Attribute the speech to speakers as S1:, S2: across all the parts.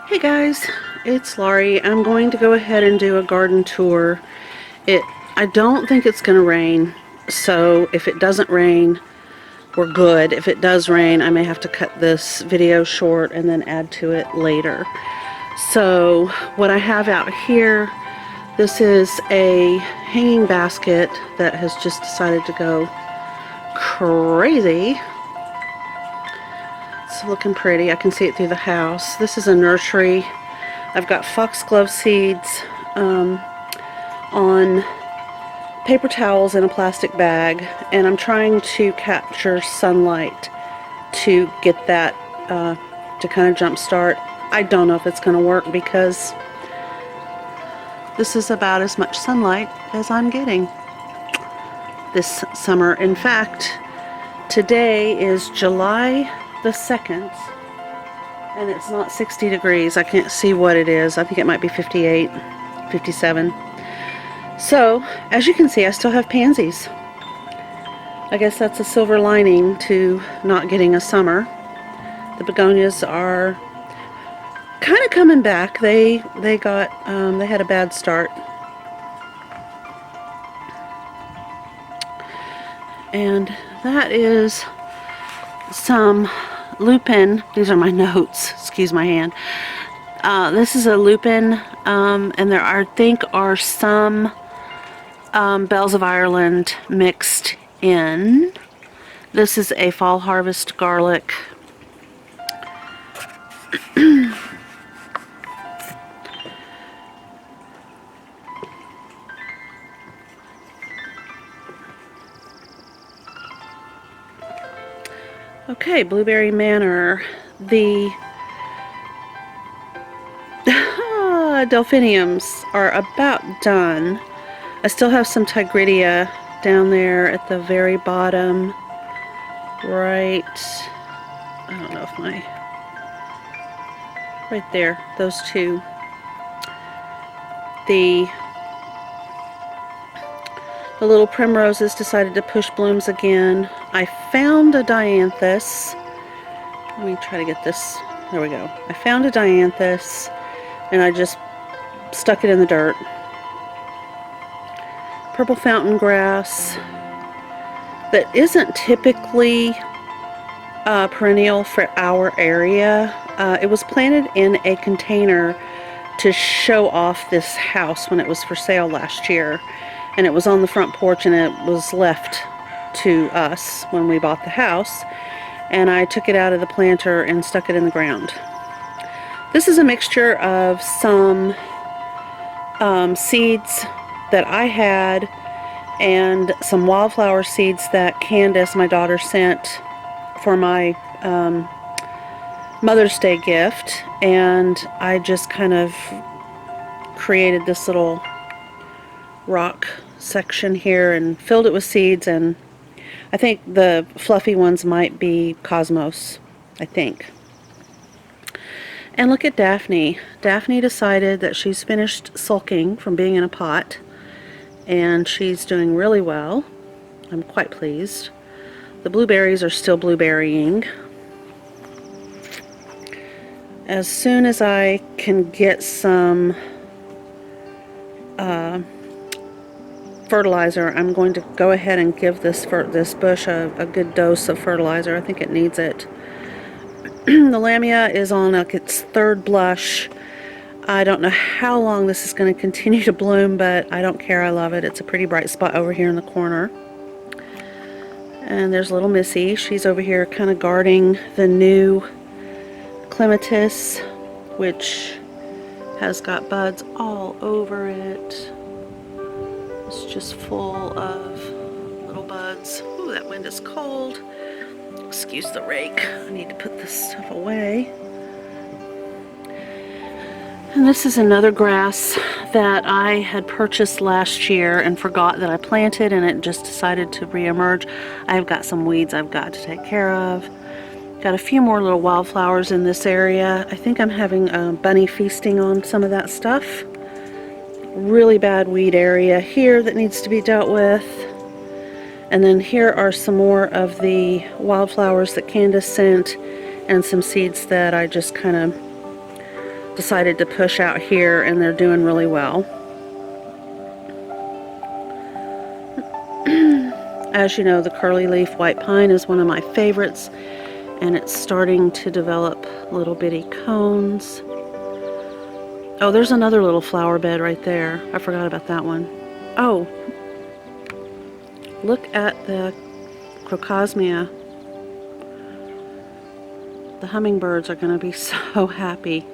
S1: Hey guys, it's Laurie. I'm going to go ahead and do a garden tour. I don't think it's going to rain, so if it doesn't rain, we're good. If it does rain, I may have to cut this video short and then add to it later. So what I have out here, this is a hanging basket that has just decided to go crazy. It's looking pretty. I can see it through the house. This is a nursery. I've got foxglove seeds on paper towels in a plastic bag, and I'm trying to capture sunlight to get that to kind of jumpstart. I don't know if it's going to work because this is about as much sunlight as I'm getting this summer. In fact, today is July the 2nd, and it's not 60 degrees. I can't see what it is. I think it might be 58, 57. So, as you can see, I still have pansies. I guess that's a silver lining to not getting a summer. The begonias are kind of coming back. They had a bad start. And that is some lupin. These are my notes. Excuse my hand. This is a lupin, and there are, I think, are some bells of Ireland mixed in. This is a fall harvest garlic. Okay, Blueberry Manor. The delphiniums are about done. I still have some tigridia down there at the very bottom, right, I don't know if right there, those two. The little primroses decided to push blooms again. I found a dianthus. Let me try to get this. There we go. I found a dianthus, and I just stuck it in the dirt. Purple fountain grass that isn't typically perennial for our area. It was planted in a container to show off this house when it was for sale last year, and it was on the front porch, and it was left to us when we bought the house, and I took it out of the planter and stuck it in the ground. This is a mixture of some seeds that I had and some wildflower seeds that Candace, my daughter, sent for my Mother's Day gift, and I just kind of created this little rock section here and filled it with seeds, and I think the fluffy ones might be cosmos, I think. And look at Daphne. Daphne decided that she's finished sulking from being in a pot, and she's doing really well. I'm quite pleased. The blueberries are still blueberrying. As soon as I can get some fertilizer, I'm going to go ahead and give this bush a good dose of fertilizer. I think it needs it. The lamia is on its third blush. I don't know how long this is going to continue to bloom, but I don't care. I love it. It's a pretty bright spot over here in the corner. And there's little Missy. She's over here kind of guarding the new clematis, which has got buds all over it. It's just full of little buds. Ooh, that wind is cold. Excuse the rake. I need to put this stuff away. And this is another grass that I had purchased last year and forgot that I planted, and it just decided to re-emerge. I've got some weeds I've got to take care of. Got a few more little wildflowers in this area. I think I'm having bunny feasting on some of that stuff. Really bad weed area here that needs to be dealt with. And then here are some more of the wildflowers that Candace sent, and some seeds that I just kind of decided to push out here, and they're doing really well. As you know, the curly leaf white pine is one of my favorites, and it's starting to develop little bitty cones. Oh, there's another little flower bed right there. I forgot about that one. Oh, look at the crocosmia. The hummingbirds are going to be so happy.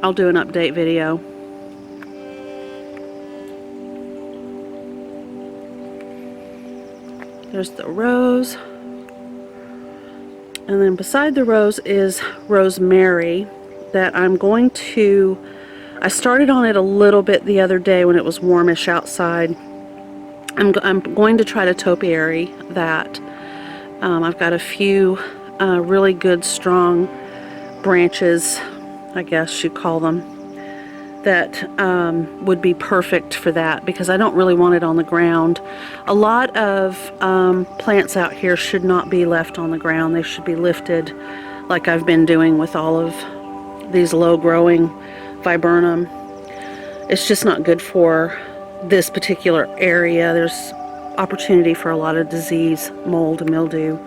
S1: I'll do an update video. There's the rose. And then beside the rose is rosemary that I'm going to, I started on it a little bit the other day when it was warmish outside. I'm going to try to topiary that. I've got a few really good strong branches, I guess you'd call them, that would be perfect for that, because I don't really want it on the ground. A lot of plants out here should not be left on the ground. They should be lifted like I've been doing with all of these low growing viburnum. It's just not good for this particular area. There's opportunity for a lot of disease, mold, and mildew.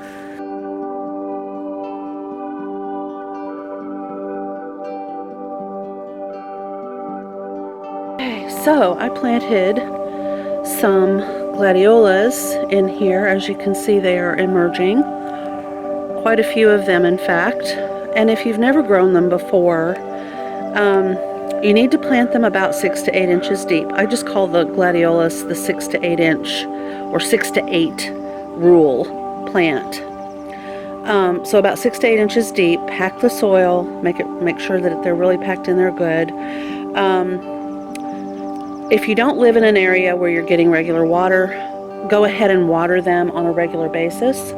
S1: So I planted some gladiolas in here. As you can see, they are emerging. Quite a few of them, in fact. And if you've never grown them before, you need to plant them about 6 to 8 inches deep. I just call the gladiolas the 6 to 8 inch or 6 to 8 rule plant. So about 6 to 8 inches deep. Pack the soil. Make sure that they're really packed in there good. If you don't live in an area where you're getting regular water, go ahead and water them on a regular basis.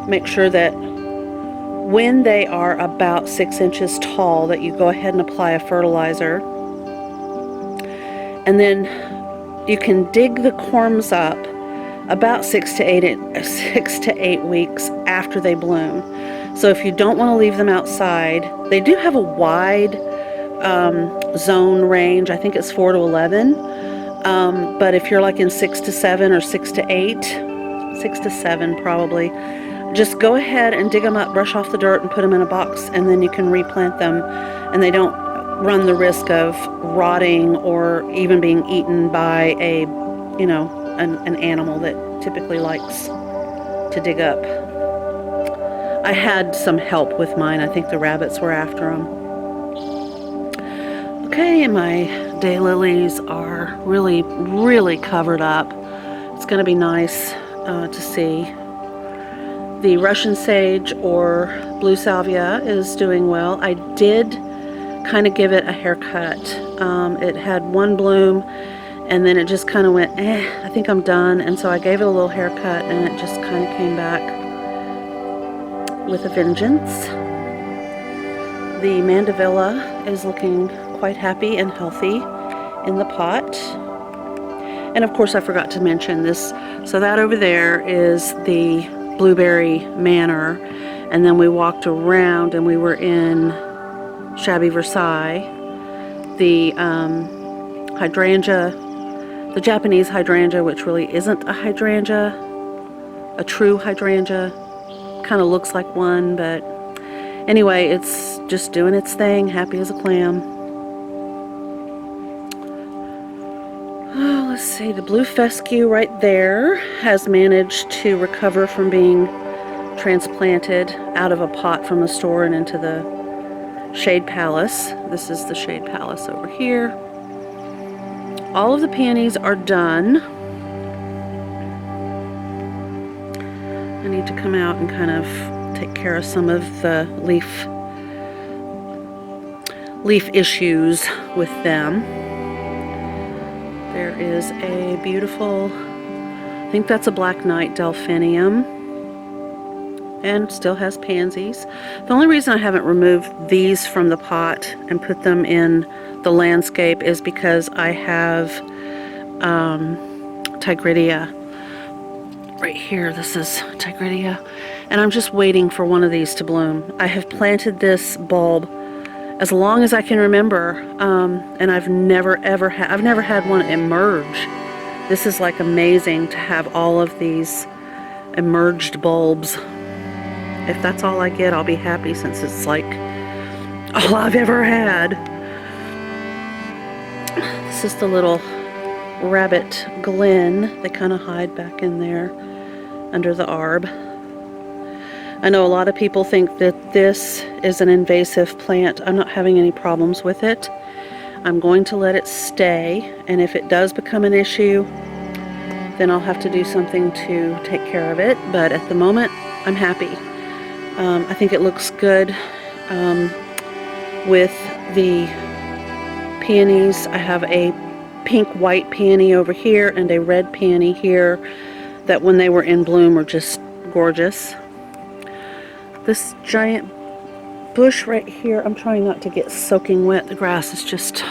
S1: Make sure that when they are about 6 inches tall, that you go ahead and apply a fertilizer. And then you can dig the corms up about 6 to 8 weeks after they bloom. So if you don't want to leave them outside, they do have a wide zone range. I think it's 4 to 11. But if you're like in 6 to 7 or 6 to 8, 6 to 7 probably, just go ahead and dig them up, brush off the dirt, and put them in a box, and then you can replant them, and they don't run the risk of rotting or even being eaten by a, you know, an animal that typically likes to dig up. I had some help with mine. I think the rabbits were after them. Okay, and my daylilies are really, really covered up. It's going to be nice to see. The Russian sage or blue salvia is doing well. I did kind of give it a haircut. It had one bloom, and then it just kind of went, I think I'm done. And so I gave it a little haircut, and it just kind of came back with a vengeance. The mandevilla is looking quite happy and healthy in the pot. And of course I forgot to mention this. So that over there is the Blueberry Manor, and then we walked around and we were in Shabby Versailles. The hydrangea, the Japanese hydrangea, which really isn't a hydrangea, a true hydrangea, kind of looks like one, but anyway, it's just doing its thing, happy as a clam. Oh, let's see, the blue fescue right there has managed to recover from being transplanted out of a pot from the store and into the shade palace. This is the shade palace over here. All of the peonies are done. I need to come out and kind of take care of some of the leaf issues with them. There is a beautiful, I think that's a black knight delphinium, and still has pansies. The only reason I haven't removed these from the pot and put them in the landscape is because I have tigridia right here. This is tigridia, and I'm just waiting for one of these to bloom. I have planted this bulb as long as I can remember, and I've never had one emerge. This is like amazing to have all of these emerged bulbs. If that's all I get, I'll be happy, since it's like all I've ever had. This is the little rabbit glen. They kind of hide back in there under the arb. I know a lot of people think that this is an invasive plant. I'm not having any problems with it. I'm going to let it stay, and if it does become an issue, then I'll have to do something to take care of it. But at the moment, I'm happy. I think it looks good with the peonies. I have a pink-white peony over here and a red peony here that when they were in bloom were just gorgeous. This giant bush right here, I'm trying not to get soaking wet. The grass is just,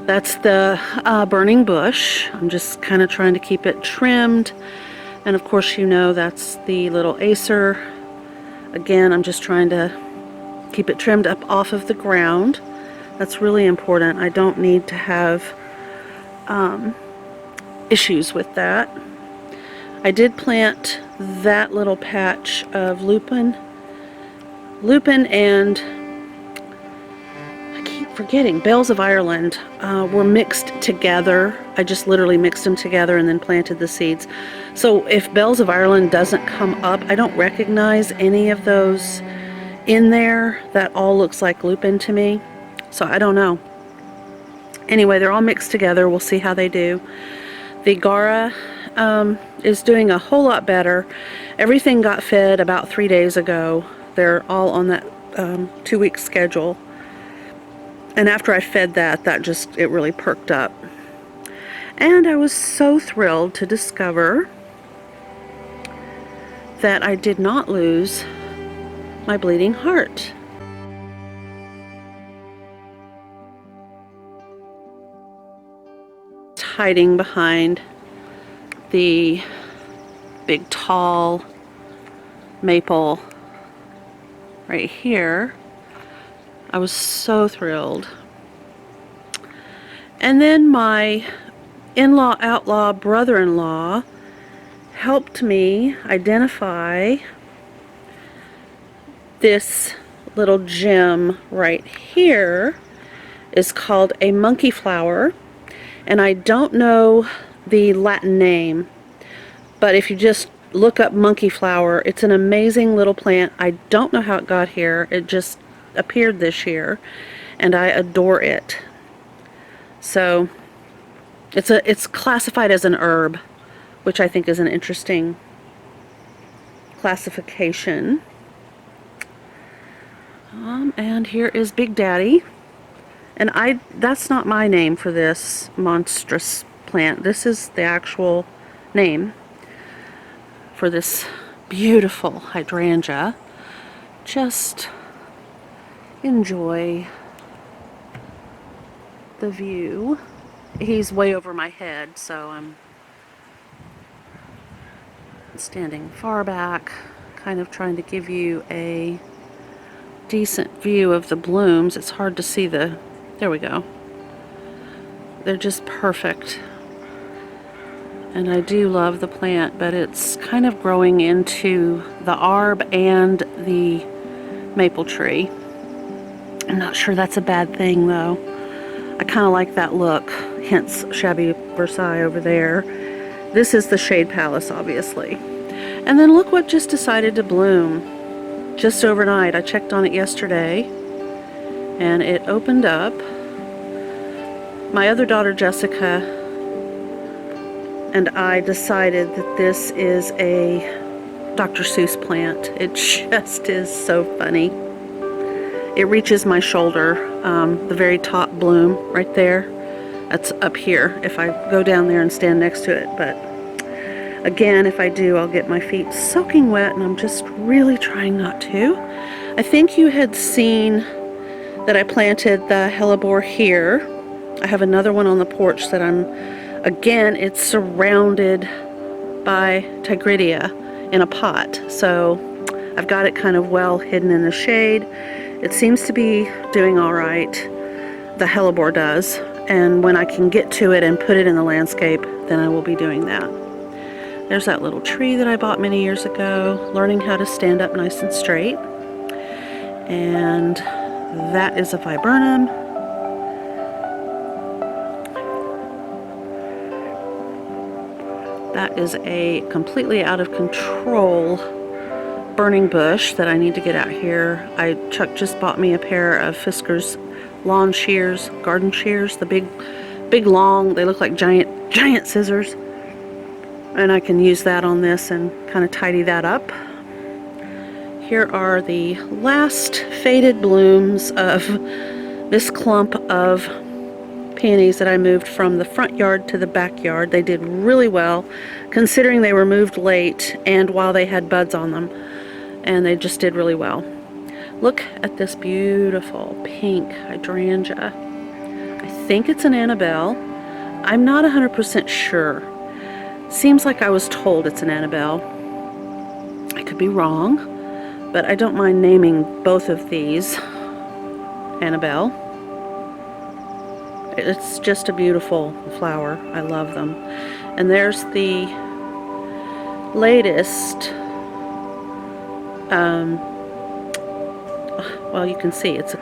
S1: that's the burning bush. I'm just kind of trying to keep it trimmed. And of course, you know, that's the little acer. Again, I'm just trying to keep it trimmed up off of the ground. That's really important. I don't need to have issues with that. I did plant that little patch of lupin and I keep forgetting, bells of Ireland were mixed together. I just literally mixed them together and then planted the seeds. So if bells of Ireland doesn't come up, I don't recognize any of those in there. That all looks like lupin to me, so I don't know. Anyway, they're all mixed together. We'll see how they do. The Gara is doing a whole lot better. Everything got fed about 3 days ago. They're all on that 2-week schedule. And after I fed that, it really perked up. And I was so thrilled to discover that I did not lose my bleeding heart. It's hiding behind the big tall maple right here. I was so thrilled. And then my in-law outlaw brother-in-law helped me identify this little gem right here. Is called a monkey flower, and I don't know the Latin name, but if you just look up monkey flower, it's an amazing little plant. I don't know how it got here. It just appeared this year, and I adore it. So it's classified as an herb, which I think is an interesting classification. And here is Big Daddy, and that's not my name for this monstrous plant. This is the actual name for this beautiful hydrangea. Just enjoy the view. He's way over my head, so I'm standing far back, kind of trying to give you a decent view of the blooms. It's hard to see there we go. They're just perfect. And I do love the plant, but it's kind of growing into the arb and the maple tree. I'm not sure that's a bad thing, though. I kind of like that look, hence Shabby Versailles over there. This is the Shade Palace, obviously. And then look what just decided to bloom just overnight. I checked on it yesterday, and it opened up. My other daughter, Jessica, and I decided that this is a Dr. Seuss plant. It just is so funny. It reaches my shoulder, the very top bloom right there. That's up here if I go down there and stand next to it. But again, if I do, I'll get my feet soaking wet, and I'm just really trying not to. I think you had seen that I planted the hellebore here. I have another one on the porch that again, it's surrounded by tigridia in a pot. So I've got it kind of well hidden in the shade. It seems to be doing all right. The hellebore does. And when I can get to it and put it in the landscape, then I will be doing that. There's that little tree that I bought many years ago, learning how to stand up nice and straight. And that is a viburnum. That is a completely out of control burning bush that I need to get out here. Chuck just bought me a pair of Fisker's lawn shears, garden shears, the big long, they look like giant scissors. And I can use that on this and kind of tidy that up. Here are the last faded blooms of this clump of peonies that I moved from the front yard to the backyard. They did really well considering they were moved late and while they had buds on them, and they just did really well. Look at this beautiful pink hydrangea. I think it's an Annabelle. I'm not 100% sure. Seems like I was told it's an Annabelle. I could be wrong, but I don't mind naming both of these Annabelle. It's just a beautiful flower. I love them. And there's the latest, well, you can see it's a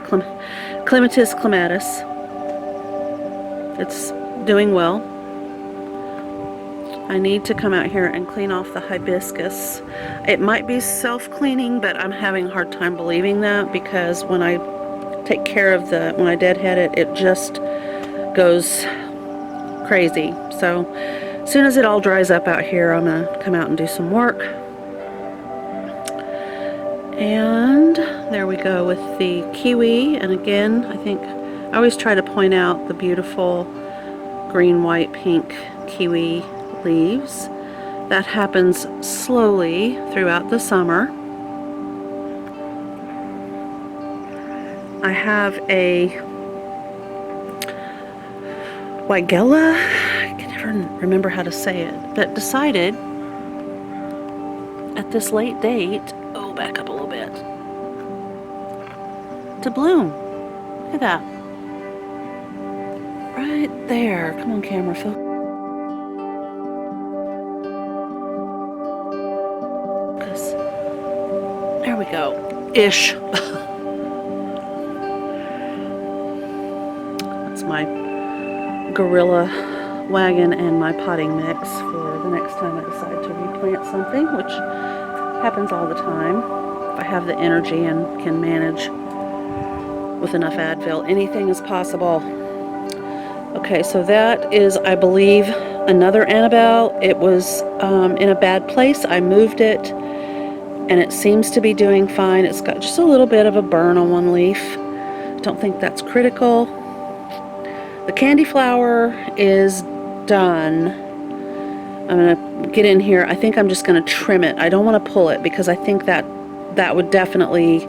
S1: Clematis clematis. It's doing well. I need to come out here and clean off the hibiscus. It might be self-cleaning, but I'm having a hard time believing that, because when I take care of when I deadhead it, it just goes crazy. So as soon as it all dries up out here, I'm gonna come out and do some work. And there we go with the kiwi. And again, I think I always try to point out the beautiful green, white, pink kiwi leaves. That happens slowly throughout the summer. I have a Weigela, I can never remember how to say it, that decided at this late date, oh, back up a little bit, to bloom. Look at that. Right there. Come on, camera, focus. There we go. Ish. That's my gorilla wagon and my potting mix for the next time I decide to replant something, which happens all the time. If I have the energy and can manage with enough Advil, anything is possible. Okay, so that is, I believe, another Annabelle. It was in a bad place. I moved it, and it seems to be doing fine. It's got just a little bit of a burn on one leaf. Don't think that's critical. The candy flower is done. I'm going to get in here. I think I'm just going to trim it. I don't want to pull it because I think that would definitely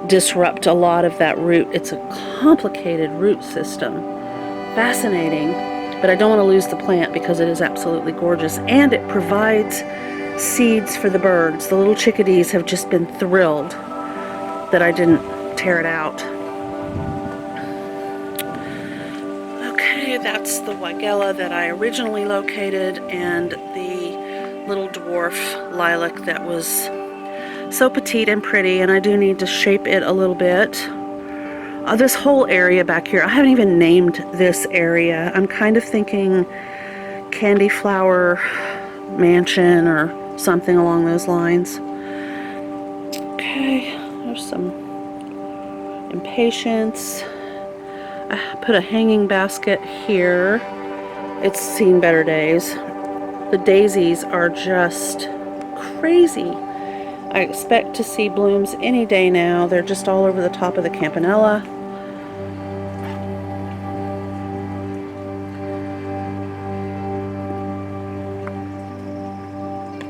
S1: disrupt a lot of that root. It's a complicated root system. Fascinating. But I don't want to lose the plant because it is absolutely gorgeous. And it provides seeds for the birds. The little chickadees have just been thrilled that I didn't tear it out. Okay, that's the Weigela that I originally located, and the little dwarf lilac that was so petite and pretty, and I do need to shape it a little bit. This whole area back here, I haven't even named this area. I'm kind of thinking candy flower mansion or something along those lines. Okay, there's some impatiens. I put a hanging basket here. It's seen better days. The daisies are just crazy. I expect to see blooms any day now. They're just all over the top of the campanella.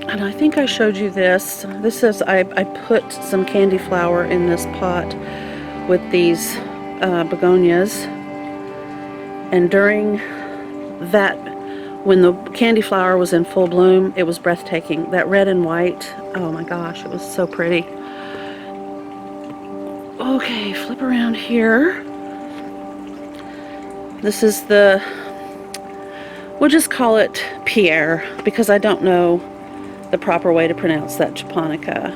S1: And I think I showed you this. This is, I put some candy flower in this pot with these begonias. And during that, when the candy flower was in full bloom, it was breathtaking. That red and white, oh my gosh, it was so pretty. Oh, Okay, flip around here. This is the, we'll just call it Pierre, because I don't know the proper way to pronounce that japonica.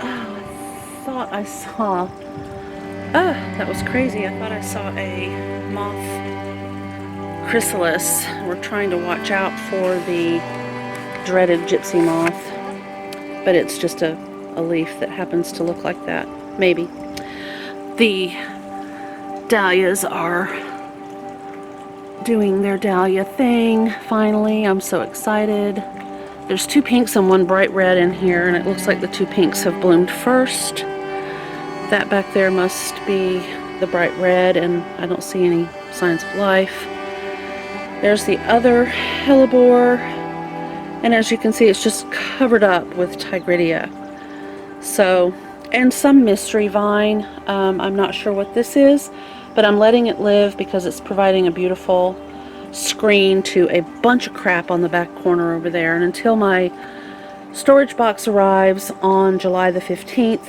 S1: Oh, I thought I saw, that was crazy. I thought I saw a moth chrysalis. We're trying to watch out for the dreaded gypsy moth, but it's just a leaf that happens to look like that. Maybe. The dahlias are doing their dahlia thing, finally. I'm so excited. There's 2 pinks and 1 bright red in here, and it looks like the 2 pinks have bloomed first. That back there must be the bright red, and I don't see any signs of life. There's the other hellebore, and as you can see, it's just covered up with tigridia. So, and some mystery vine. I'm not sure what this is, but I'm letting it live because it's providing a beautiful screen to a bunch of crap on the back corner over there. And until my storage box arrives on July the 15th,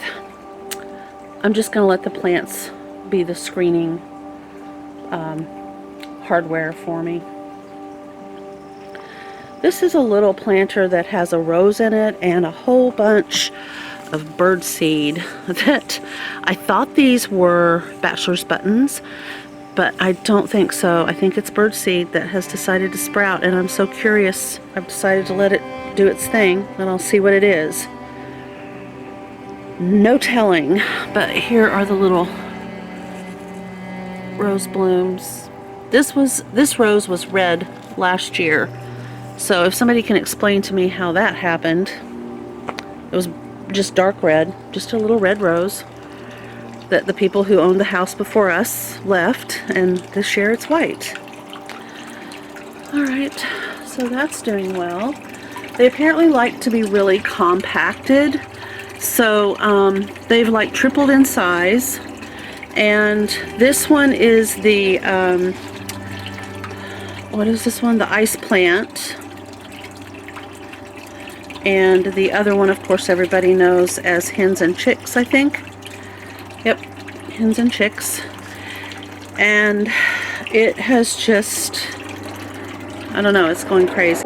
S1: I'm just going to let the plants be the screening hardware for me. This is a little planter that has a rose in it and a whole bunch of birdseed that I thought these were bachelor's buttons, but I don't think so. I think it's birdseed that has decided to sprout, and I'm so curious. I've decided to let it do its thing, and I'll see what it is. No telling, but here are the little rose blooms. This rose was red last year, so if somebody can explain to me how that happened. It was just dark red, just a little red rose that the people who owned the house before us left, and this year it's white. Alright, so that's doing well. They apparently like to be really compacted, so they've like tripled in size, and this one is the what is this one? The ice plant. And the other one, of course, everybody knows as hens and chicks, I think. Yep, hens and chicks. And it has just, I don't know, it's going crazy.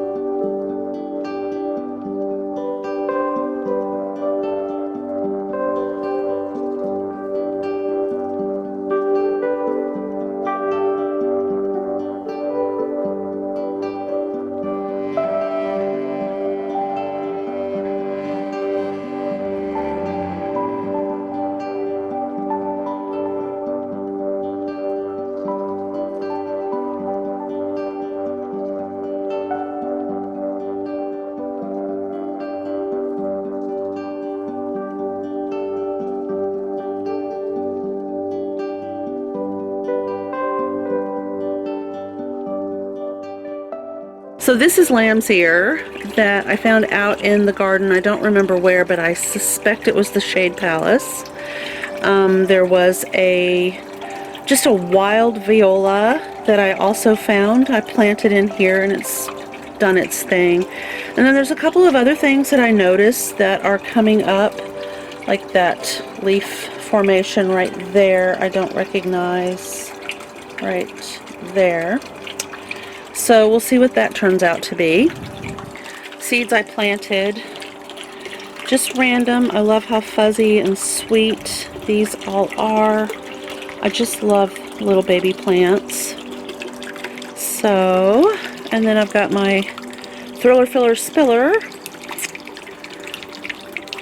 S1: So this is lamb's ear that I found out in the garden. I don't remember where, but I suspect it was the Shade Palace. There was just a wild viola that I also found. I planted in here and it's done its thing. And then there's a couple of other things that I noticed that are coming up, like that leaf formation right there. I don't recognize right there. So we'll see what that turns out to be. Seeds I planted, just random. I love how fuzzy and sweet these all are. I just love little baby plants. So, and then I've got my Thriller Filler Spiller.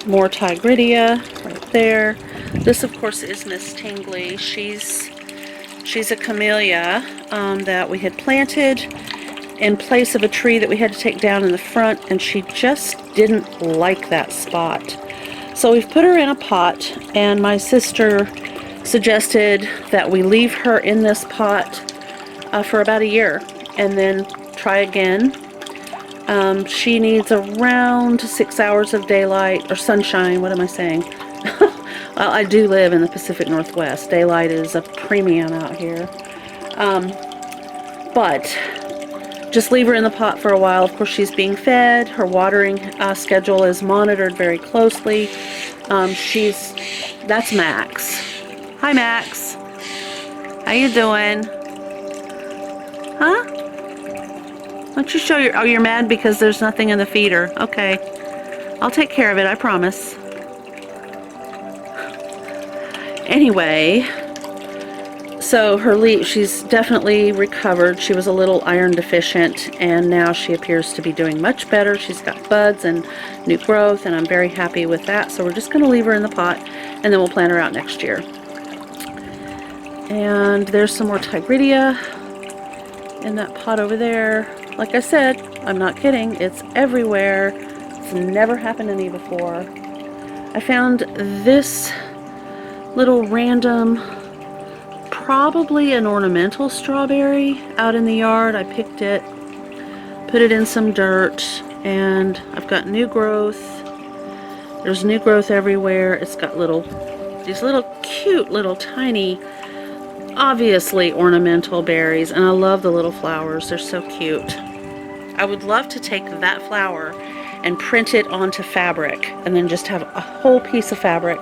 S1: More Tigridia right there. This, of course, is Miss Tingley. She's a camellia that we had planted in place of a tree that we had to take down in the front, and she just didn't like that spot. So we've put her in a pot, and my sister suggested that we leave her in this pot for about a year and then try again. She needs around 6 hours of daylight or sunshine. What am I saying? Well, I do live in the Pacific Northwest. Daylight is a premium out here. But just leave her in the pot for a while. Of course, she's being fed. Her watering schedule is monitored very closely. That's Max. Hi, Max. How you doing? Huh? Why don't you show oh, you're mad because there's nothing in the feeder. Okay. I'll take care of it, I promise. Anyway, so she's definitely recovered. She was a little iron deficient, and now she appears to be doing much better. She's got buds and new growth, and I'm very happy with that. So we're just going to leave her in the pot, and then we'll plant her out next year. And there's some more tigridia in that pot over there. Like I said, I'm not kidding. It's everywhere. It's never happened to me before. I found this little random, probably an ornamental strawberry out in the yard. I picked it, put it in some dirt, and I've got new growth. There's new growth everywhere. It's got these little cute little tiny, obviously ornamental berries, and I love the little flowers. They're so cute. I would love to take that flower and print it onto fabric and then just have a whole piece of fabric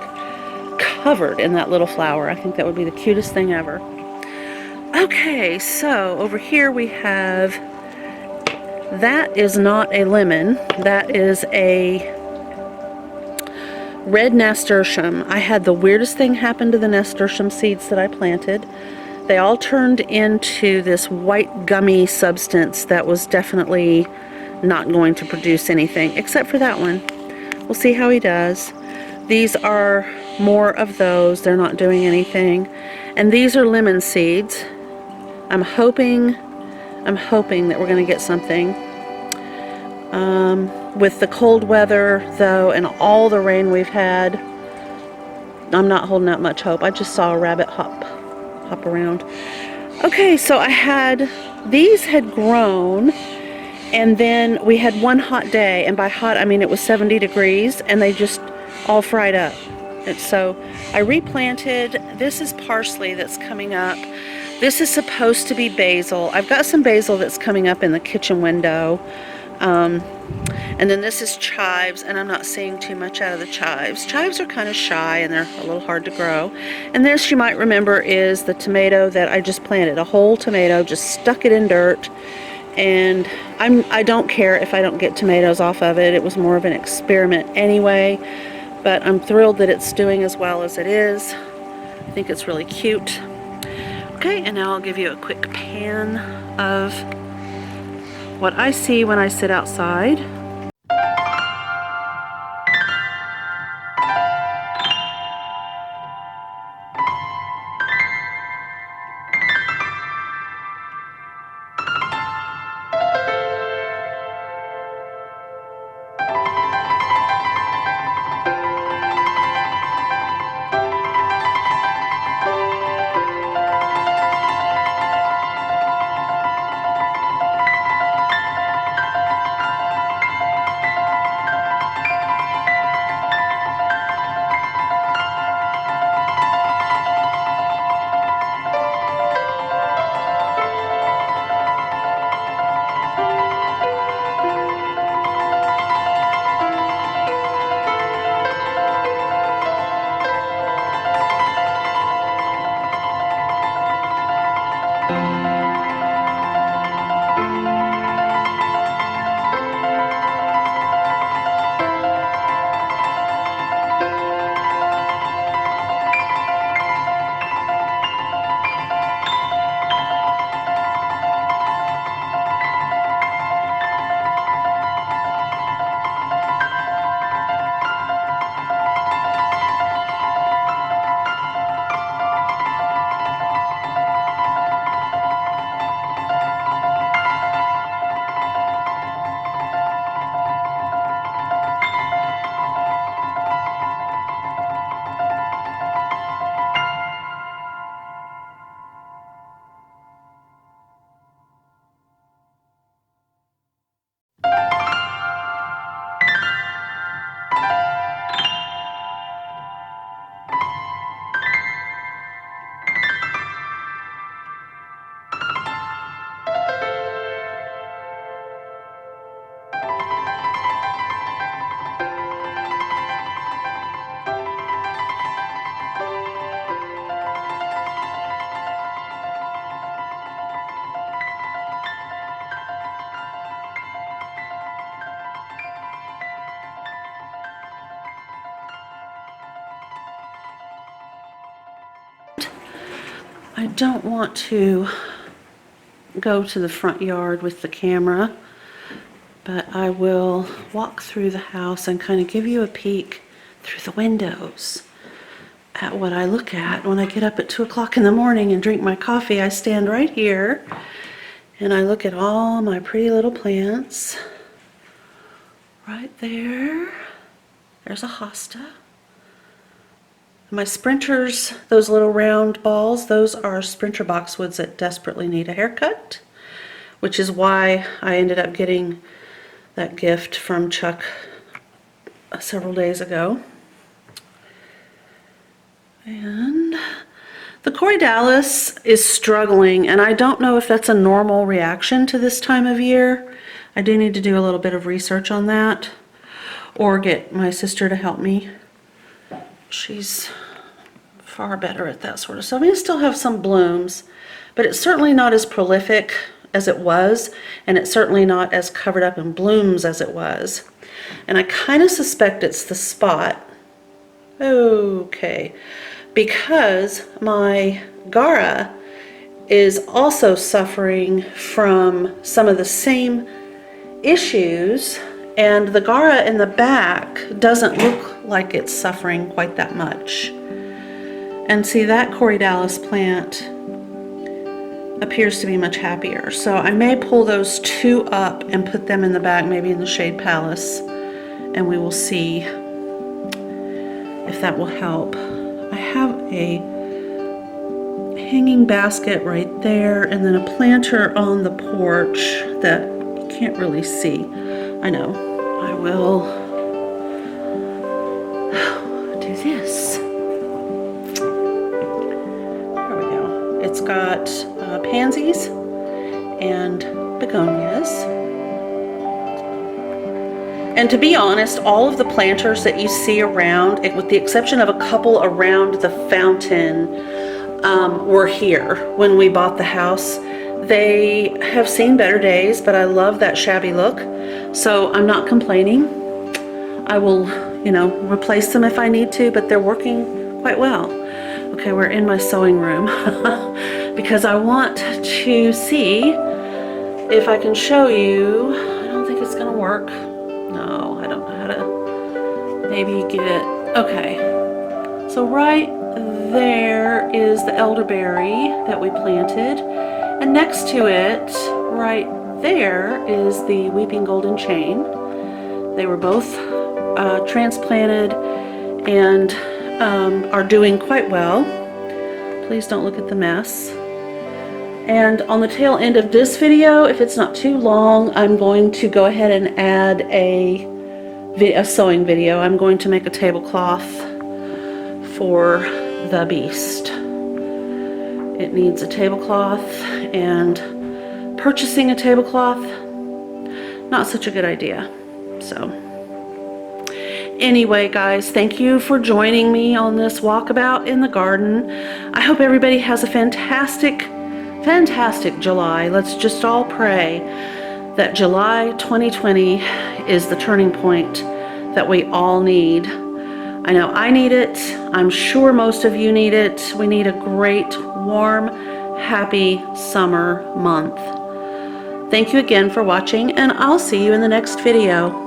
S1: covered in that little flower. I think that would be the cutest thing ever. Okay, so over here we have, that is not a lemon, that is a red nasturtium. I had the weirdest thing happen to the nasturtium seeds that I planted. They all turned into this white gummy substance that was definitely not going to produce anything, except for that one. We'll see how he does. These are more of those. They're not doing anything. And these are lemon seeds. I'm hoping that we're going to get something. With the cold weather, though, and all the rain we've had, I'm not holding out much hope. I just saw a rabbit hop around. Okay, so these had grown, and then we had one hot day, and by hot I mean it was 70 degrees, and they just all fried up. And so I replanted. This is parsley that's coming up. This is supposed to be basil. I've got some basil that's coming up in the kitchen window. And then this is chives, and I'm not seeing too much out of the chives. Chives are kind of shy, and they're a little hard to grow. And this, you might remember, is the tomato that I just planted. A whole tomato, just stuck it in dirt. And I don't care if I don't get tomatoes off of it. It was more of an experiment anyway. But I'm thrilled that it's doing as well as it is. I think it's really cute. Okay, and now I'll give you a quick pan of what I see when I sit outside. I don't want to go to the front yard with the camera, but I will walk through the house and kind of give you a peek through the windows at what I look at when I get up at 2 o'clock in the morning and drink my coffee. I stand right here and I look at all my pretty little plants. Right there, there's a hosta. My sprinters, those little round balls, those are sprinter boxwoods that desperately need a haircut, which is why I ended up getting that gift from Chuck several days ago. And the Corydalis is struggling, and I don't know if that's a normal reaction to this time of year. I do need to do a little bit of research on that, or get my sister to help me. She's far better at that sort of stuff. I mean, I still have some blooms, but it's certainly not as prolific as it was, and it's certainly not as covered up in blooms as it was. And I kind of suspect it's the spot. Okay, because my Gara is also suffering from some of the same issues, and the Gara in the back doesn't look like it's suffering quite that much. And see, that Corydalis plant appears to be much happier. So I may pull those two up and put them in the back, maybe in the Shade Palace, and we will see if that will help. I have a hanging basket right there, and then a planter on the porch that you can't really see. I know. I will do this. There we go. It's got pansies and begonias. And to be honest, all of the planters that you see around, with the exception of a couple around the fountain, were here when we bought the house. They have seen better days, but I love that shabby look, so I'm not complaining. I will, you know, replace them if I need to, but they're working quite well. Okay, we're in my sewing room because I want to see if I can show you. I don't think it's gonna work. No, I don't know how to maybe get, okay. So right there is the elderberry that we planted, and next to it, right there, is the weeping golden chain. They were both transplanted and are doing quite well. Please don't look at the mess. And on the tail end of this video, if it's not too long, I'm going to go ahead and add a sewing video. I'm going to make a tablecloth for the beast. It needs a tablecloth, and purchasing a tablecloth, not such a good idea. So anyway, guys, thank you for joining me on this walkabout in the garden. I hope everybody has a fantastic July. Let's just all pray that July 2020 is the turning point that we all need. I know I need it. I'm sure most of you need it. We need a great, warm, happy summer month. Thank you again for watching, and I'll see you in the next video.